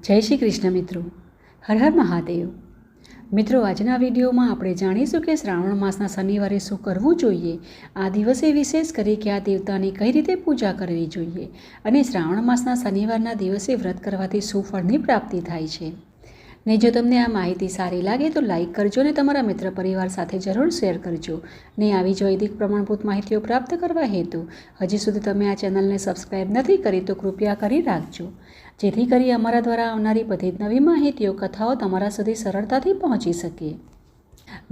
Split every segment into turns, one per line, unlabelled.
જય શ્રી કૃષ્ણ મિત્રો, હર હર મહાદેવ। મિત્રો, આજના વિડીયોમાં આપણે જાણીશું કે શ્રાવણ માસના શનિવારે શું કરવું જોઈએ, આ દિવસે વિશેષ કરી કે આ દેવતાની કઈ રીતે પૂજા કરવી જોઈએ અને શ્રાવણ માસના શનિવારના દિવસે વ્રત કરવાથી શું ફળની પ્રાપ્તિ થાય છે। ને જો તમને આ માહિતી સારી લાગે તો લાઇક કરજો ને તમારા મિત્ર પરિવાર સાથે જરૂર શેર કરજો। ને આવી જ વૈદિક પ્રમાણભૂત માહિતીઓ પ્રાપ્ત કરવા હેતુ હજી સુધી તમે આ ચેનલને સબસ્ક્રાઈબ નથી કરી તો કૃપયા કરી રાખજો, જેથી કરી અમારા દ્વારા આવનારી બધી જ નવી માહિતીઓ કથાઓ તમારા સુધી સરળતાથી પહોંચી શકે।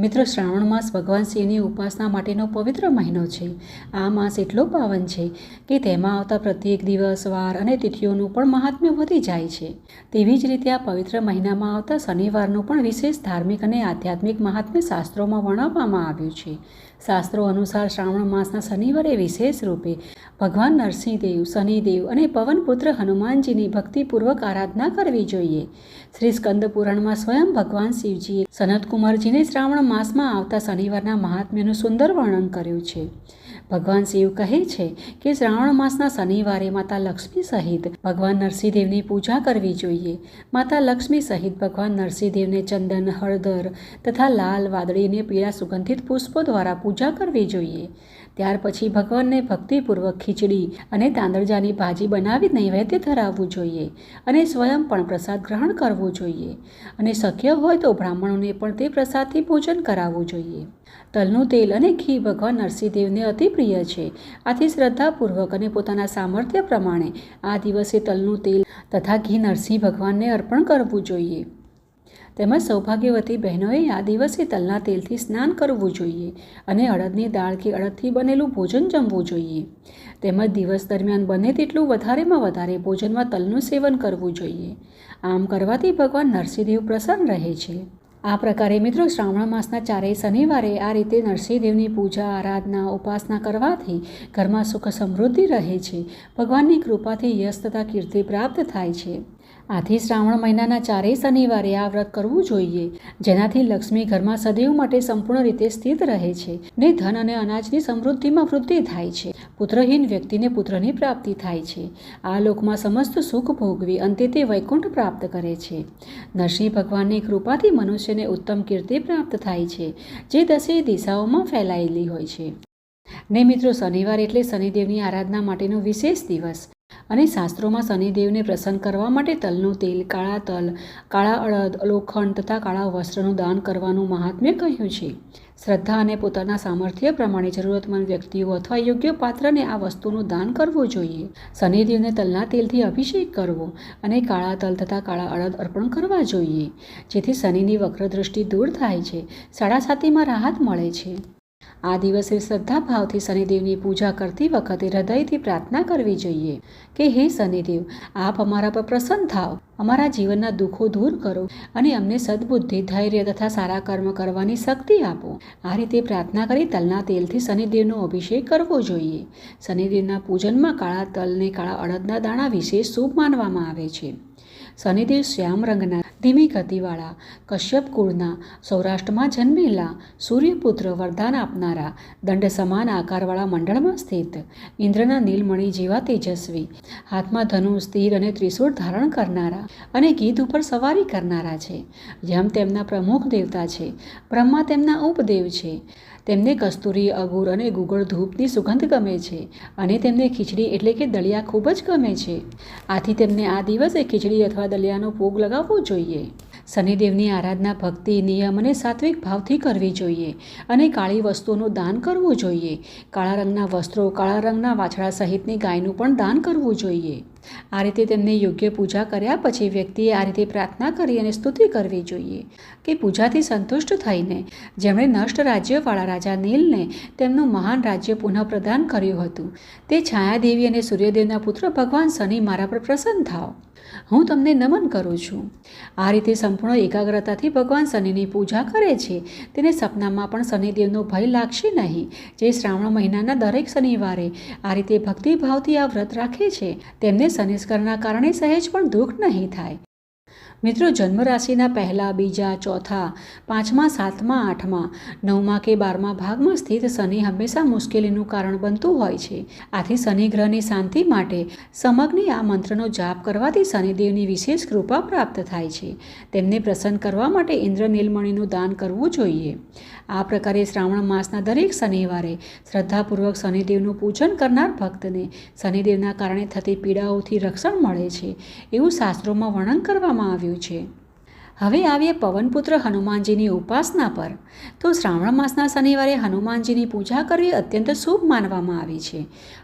મિત્રો, શ્રાવણ માસ ભગવાન શિવની ઉપાસના માટેનો પવિત્ર મહિનો છે। આ માસ એટલો પાવન છે કે તેમાં આવતા પ્રત્યેક દિવસ, વાર અને તિથિઓનું પણ મહાત્મ્ય વધી જાય છે। તેવી જ રીતે આ પવિત્ર મહિનામાં આવતા શનિવારનું પણ વિશેષ ધાર્મિક અને આધ્યાત્મિક મહાત્મ્ય શાસ્ત્રોમાં વર્ણવવામાં આવ્યું છે। શાસ્ત્રો અનુસાર શ્રાવણ માસના શનિવારે વિશેષ રૂપે ભગવાન નરસિંહદેવ, શનિદેવ અને પવનપુત્ર હનુમાનજીની ભક્તિપૂર્વક આરાધના કરવી જોઈએ। શ્રી સ્કંદ પુરાણમાં સ્વયં ભગવાન શિવજીએ સનતકુમારજીને શ્રાવણ માસમાં આવતા શનિવારના મહાત્મ્યનું સુંદર વર્ણન કર્યું છે। ભગવાન શિવ કહે છે કે શ્રાવણ માસના શનિવારે માતા લક્ષ્મી સહિત ભગવાન નરસિંહદેવની પૂજા કરવી જોઈએ। માતા લક્ષ્મી સહિત ભગવાન નરસિંહદેવને ચંદન, હળદર તથા લાલ, વાદળી અને પીળા સુગંધિત પુષ્પો દ્વારા પૂજા કરવી જોઈએ। ત્યાર પછી ભગવાનને ભક્તિપૂર્વક ખીચડી અને તાંદળજાની ભાજી બનાવી નૈવેદ્ય ધરાવવું જોઈએ અને સ્વયં પણ પ્રસાદ ગ્રહણ કરવું જોઈએ અને શક્ય હોય તો બ્રાહ્મણોને પણ તે પ્રસાદથી ભોજન કરાવવું જોઈએ। તલનું તેલ અને ઘી ભગવાન નરસિંહદેવને અતિ પ્રિય છે, આથી શ્રદ્ધાપૂર્વક અને પોતાના સામર્થ્ય પ્રમાણે આ દિવસે તલનું તેલ તથા ઘી નરસિંહ ભગવાનને અર્પણ કરવું જોઈએ। તેમજ સૌભાગ્યવતી બહેનોએ આ દિવસે તલના તેલથી સ્નાન કરવું જોઈએ અને અડદની દાળ કે અડદથી બનેલું ભોજન જમવું જોઈએ। તેમજ દિવસ દરમિયાન બને તેટલું વધારેમાં વધારે ભોજનમાં તલનું સેવન કરવું જોઈએ। આમ કરવાથી ભગવાન નરસિંહદેવ પ્રસન્ન રહે છે। આ પ્રકારે મિત્રો, શ્રાવણ માસના ચારેય શનિવારે આ રીતે નરસિંહદેવની પૂજા, આરાધના, ઉપાસના કરવાથી ઘરમાં સુખ સમૃદ્ધિ રહે છે। ભગવાનની કૃપાથી યશ તથા કીર્તિ પ્રાપ્ત થાય છે। આથી શ્રાવણ મહિનાના ચારેય શનિવારે આ વ્રત કરવું જોઈએ, જેનાથી લક્ષ્મી ઘરમાં સદૈવ માટે સંપૂર્ણ રીતે સ્થિત રહે છે ને ધન અને અનાજની સમૃદ્ધિમાં વૃદ્ધિ થાય છે। પુત્રહીન વ્યક્તિને પુત્રની પ્રાપ્તિ થાય છે। આ લોકમાં સમસ્ત સુખ ભોગવી અંતે તે વૈકુંઠ પ્રાપ્ત કરે છે। નરસિંહ ભગવાનની કૃપાથી મનુષ્યને ઉત્તમ કીર્તિ પ્રાપ્ત થાય છે, જે દસેય દિશાઓમાં ફેલાયેલી હોય છે। ને મિત્રો, શનિવાર એટલે શનિદેવની આરાધના માટેનો વિશેષ દિવસ અને શાસ્ત્રોમાં શનિદેવને પ્રસન્ન કરવા માટે તલનું તેલ, કાળા તલ, કાળા અડદ, લોખંડ તથા કાળા વસ્ત્રનું દાન કરવાનું મહાત્મ્ય કહ્યું છે। શ્રદ્ધા અને પોતાના સામર્થ્ય પ્રમાણે જરૂરતમંદ વ્યક્તિઓ અથવા યોગ્ય પાત્રને આ વસ્તુનું દાન કરવું જોઈએ। શનિદેવને તલના તેલથી અભિષેક કરવો અને કાળા તલ તથા કાળા અડદ અર્પણ કરવા જોઈએ, જેથી શનિની વક્ર દૃષ્ટિ દૂર થાય છે, સાડાસાતીમાં રાહત મળે છે। આ દિવસે શ્રદ્ધાભાવથી શનિદેવની પૂજા કરતી વખતે હૃદયથી પ્રાર્થના કરવી જોઈએ કે હે શનિદેવ, આપ અમારા પર પ્રસન્ન થાઓ, અમારા જીવનના દુઃખો દૂર કરો અને અમને સદબુદ્ધિ, ધૈર્ય તથા સારા કર્મ કરવાની શક્તિ આપો। આ રીતે પ્રાર્થના કરી તલના તેલથી શનિદેવનો અભિષેક કરવો જોઈએ। શનિદેવના પૂજનમાં કાળા તલ અને કાળા અડદના દાણા વિશેષ શુભ માનવામાં આવે છે। શનિદેવ શ્યામ રંગના, ધીમી ગતિવાળા, કશ્યપ કુળના, સૌરાષ્ટ્રમાં જન્મેલા, સૂર્યપુત્ર, વરદાન આપનારા, દંડ સમાન આકારવાળા મંડળમાં સ્થિત, ઇન્દ્રના નીલમણિ જેવા તેજસ્વી, હાથમાં ધનુષ, તીર અને ત્રિશૂળ ધારણ કરનારા અને ગીધ ઉપર સવારી કરનારા છે। યમ તેમના પ્રમુખ દેવતા છે, બ્રહ્મા તેમના ઉપદેવ છે। તેમને કસ્તુરી, અગુર અને ગુગળ ધૂપની સુગંધ ગમે છે અને તેમને ખીચડી એટલે કે દલિયા ખૂબ જ ગમે છે। આથી તેમને આ દિવસે ખીચડી અથવા દલિયાનો ભોગ લગાવવો જોઈએ। શનિદેવની આરાધના ભક્તિ, નિયમ અને સાત્વિક ભાવથી કરવી જોઈએ અને કાળી વસ્તુઓનું દાન કરવું જોઈએ। કાળા રંગના વસ્ત્રો, કાળા રંગના વાછડા સહિતની ગાયનું પણ દાન કરવું જોઈએ। આ રીતે તેમને યોગ્ય પૂજા કર્યા પછી વ્યક્તિએ આ રીતે પ્રાર્થના કરી અને સ્તુતિ કરવી જોઈએ કે પૂજાથી સંતુષ્ટ થઈને જેમણે નષ્ટ રાજ્યવાળા રાજા નીલને તેમનું મહાન રાજ્ય પુનઃ પ્રદાન કર્યું હતું, તે છાયાદેવી અને સૂર્યદેવના પુત્ર ભગવાન શનિ મારા પર પ્રસન્ન થાઓ, હું તમને નમન કરું છું। આ રીતે સંપૂર્ણ એકાગ્રતાથી ભગવાન શનિની પૂજા કરે છે, તેને સપનામાં પણ શનિદેવનો ભય લાગશે નહીં। જે શ્રાવણ મહિનાના દરેક શનિવારે આ રીતે ભક્તિભાવથી આ વ્રત રાખે છે, તેમને શનિશ્કરના કારણે સહેજ પણ દુઃખ નહીં થાય। મિત્રો, જન્મ રાશિના પહેલા, બીજા, ચોથા, પાંચમા, સાતમા, આઠમા, નવમા કે 12મા ભાગમાં સ્થિત શનિ હંમેશા મુશ્કેલીનું કારણ બનતું હોય છે. આથી શનિ ગ્રહની શાંતિ માટે સમગ્ર આ મંત્રનો જાપ કરવાથી શનિદેવની વિશેષ કૃપા પ્રાપ્ત થાય છે. તેમને પ્રસન્ન કરવા માટે ઇન્દ્ર નીલમણીનું દાન કરવું જોઈએ. આ પ્રકારે શ્રાવણ માસના દરેક શનિવારે શ્રદ્ધાપૂર્વક શનિદેવનું પૂજન કરનાર ભક્તને શનિદેવના કારણે થતી પીડાઓથી રક્ષણ મળે છે, એવું શાસ્ત્રોમાં વર્ણન કરવામાં આવ્યું છે. હવે આવીએ પવનપુત્ર હનુમાનજીની ઉપાસના પર. તો શ્રાવણ માસના શનિવારે હનુમાનજીની પૂજા કરવી અત્યંત શુભ માનવામાં આવી છે.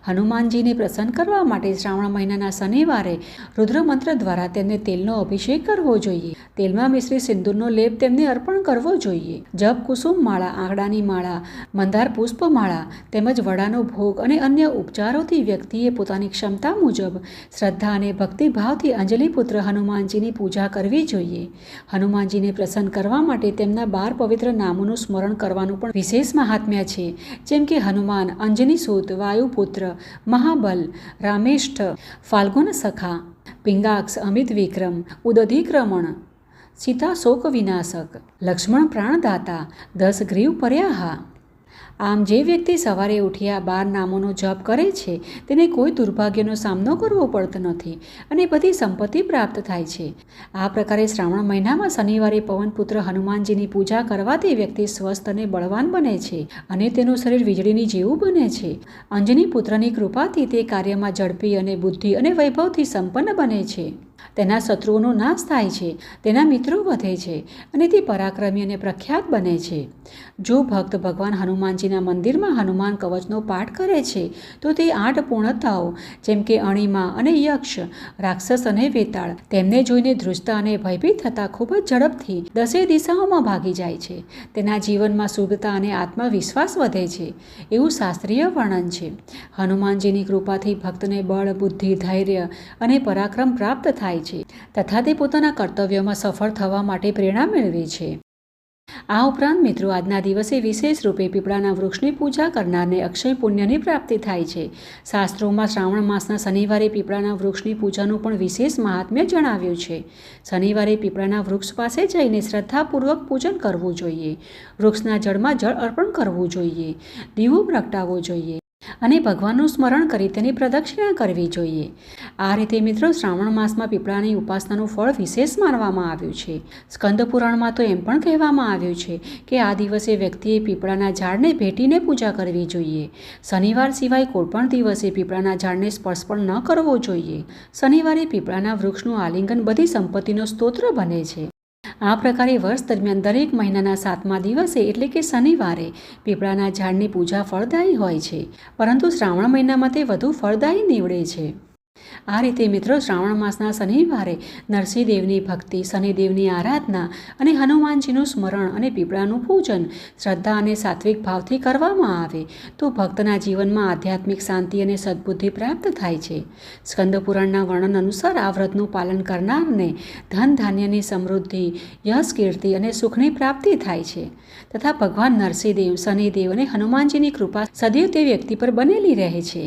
હનુમાનજીને પ્રસન્ન કરવા માટે શ્રાવણ મહિનાના શનિવારે રુદ્રમંત્ર દ્વારા તેમને તેલનો અભિષેક કરવો જોઈએ. તેલમાં મિશ્રિત સિંદૂરનો લેપ તેમને અર્પણ કરવો જોઈએ. જપ કુસુમ માળા, આંગળાની માળા, મંદાર પુષ્પમાળા તેમજ વડાનો ભોગ અને અન્ય ઉપચારોથી વ્યક્તિએ પોતાની ક્ષમતા મુજબ શ્રદ્ધા અને ભક્તિભાવથી અંજલિપુત્ર હનુમાનજીની પૂજા કરવી જોઈએ. હનુમાનજીને પ્રસન્ન કરવા માટે તેમના 12 પવિત્ર નામોનું સ્મરણ કરવાનું પણ વિશેષ મહાત્મ્ય છે. જેમ કે હનુમાન, અંજનીસૂત, વાયુપુત્ર, મહાબલ, રામેષ્ઠ, ફાલ્ગુન સખા, પિંગાક્ષ, અમિત વિક્રમ, ઉદધિક્રમણ, સીતા શોક વિનાશક, લક્ષ્મણ પ્રાણદાતા, 10 ગ્રીવ પર્યાહા. આમ જે વ્યક્તિ સવારે ઉઠી આ 12 નામોનો જપ કરે છે તેને કોઈ દુર્ભાગ્યનો સામનો કરવો પડતો નથી અને બધી સંપત્તિ પ્રાપ્ત થાય છે. આ પ્રકારે શ્રાવણ મહિનામાં શનિવારે પવનપુત્ર હનુમાનજીની પૂજા કરવાથી વ્યક્તિ સ્વસ્થ અને બળવાન બને છે અને તેનું શરીર વીજળીની જેવું બને છે. અંજની પુત્રની કૃપાથી તે કાર્યમાં ઝડપી અને બુદ્ધિ અને વૈભવથી સંપન્ન બને છે. તેના શત્રુઓનો નાશ થાય છે, તેના મિત્રો વધે છે અને તે પરાક્રમી અને પ્રખ્યાત બને છે. જો ભક્ત ભગવાન હનુમાનજીના મંદિરમાં હનુમાન કવચનો પાઠ કરે છે તો તે 8 પૂર્ણતાઓ જેમ કે અણિમા અને યક્ષ, રાક્ષસ અને વેતાળ તેમને જોઈને ધ્રુજતા અને ભયભીત થતાં ખૂબ જ ઝડપથી 10 દિશાઓમાં ભાગી જાય છે. તેના જીવનમાં શુભતા અને આત્મવિશ્વાસ વધે છે, એવું શાસ્ત્રીય વર્ણન છે. હનુમાનજીની કૃપાથી ભક્તને બળ, બુદ્ધિ, ધૈર્ય અને પરાક્રમ પ્રાપ્ત થાય છે તથા તે પોતાના કર્તવ્યોમાં સફળ થવા માટે પ્રેરણા મેળવે છે. આ ઉપરાંત મિત્રો, આજના દિવસે વિશેષ રૂપે પીપળાના વૃક્ષની પૂજા કરનારને અક્ષય પુણ્યની પ્રાપ્તિ થાય છે. શાસ્ત્રોમાં શ્રાવણ માસના શનિવારે પીપળાના વૃક્ષની પૂજાનું પણ વિશેષ મહાત્મ્ય જણાવ્યું છે. શનિવારે પીપળાના વૃક્ષ પાસે જઈને શ્રદ્ધાપૂર્વક પૂજન કરવું જોઈએ. વૃક્ષના જળમાં જળ અર્પણ કરવું જોઈએ, દીવો પ્રગટાવવો જોઈએ અને ભગવાનનું સ્મરણ કરી તેની પ્રદક્ષિણા કરવી જોઈએ. આ રીતે મિત્રો, શ્રાવણ માસમાં પીપળાની ઉપાસનાનું ફળ વિશેષ માનવામાં આવ્યું છે. સ્કંદ પુરાણમાં તો એમ પણ કહેવામાં આવ્યું છે કે આ દિવસે વ્યક્તિએ પીપળાના ઝાડને ભેટીને પૂજા કરવી જોઈએ. શનિવાર સિવાય કોઈપણ દિવસે પીપળાના ઝાડને સ્પર્શ પણ ન કરવો જોઈએ. શનિવારે પીપળાના વૃક્ષનું આલિંગન બધી સંપત્તિનો સ્તોત્ર બને છે. આ પ્રકારે વર્ષ દરમિયાન દરેક મહિનાના 7મા દિવસે એટલે કે શનિવારે પીપળાના ઝાડની પૂજા ફળદાયી હોય છે, પરંતુ શ્રાવણ મહિનામાં તે વધુ ફળદાયી નીવડે છે. આ રીતે મિત્રો, શ્રાવણ માસના શનિવારે નરસિંહદેવની ભક્તિ, શનિદેવની આરાધના અને હનુમાનજીનું સ્મરણ અને પીપળાનું પૂજન શ્રદ્ધા અને સાત્વિક ભાવથી કરવામાં આવે તો ભક્તના જીવનમાં આધ્યાત્મિક શાંતિ અને સદબુદ્ધિ પ્રાપ્ત થાય છે. સ્કંદ પુરાણના વર્ણન અનુસાર આ વ્રતનું પાલન કરનારને ધન ધાન્યની સમૃદ્ધિ, યશ, કીર્તિ અને સુખની પ્રાપ્તિ થાય છે તથા ભગવાન નરસિંહદેવ, શનિદેવ અને હનુમાનજીની કૃપા સદૈવ તે વ્યક્તિ પર બનેલી રહે છે.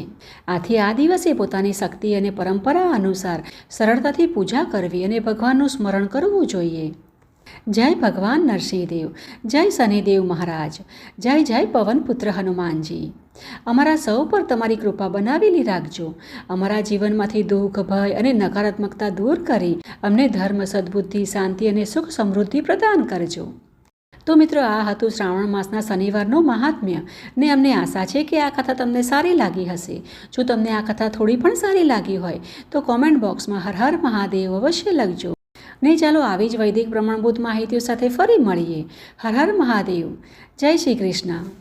આથી આ દિવસે પોતાની શક્તિ અને પરંપરા અનુસાર સરળતાથી પૂજા કરવી અને ભગવાનનું સ્મરણ કરવું જોઈએ. જય ભગવાન નરસિંહદેવ, જય શનિદેવ મહારાજ, જય જય પવનપુત્ર હનુમાનજી. અમારા સૌ પર તમારી કૃપા બનાવેલી રાખજો. અમારા જીવનમાંથી દુઃખ, ભય અને નકારાત્મકતા દૂર કરી અમને ધર્મ, સદબુદ્ધિ, શાંતિ અને સુખ સમૃદ્ધિ પ્રદાન કરજો. તો મિત્રો, આ હતું શ્રાવણ માસના શનિવારનું મહાત્મ્ય ને અમને આશા છે કે આ કથા તમને સારી લાગી હશે. જો તમને આ કથા થોડી પણ સારી લાગી હોય તો કોમેન્ટ બોક્સમાં હર હર મહાદેવ અવશ્ય લખજો. નહીં, ચાલો આવી જ વૈદિક પ્રમાણભૂત માહિતીઓ સાથે ફરી મળીએ. હર હર મહાદેવ. જય શ્રી કૃષ્ણ.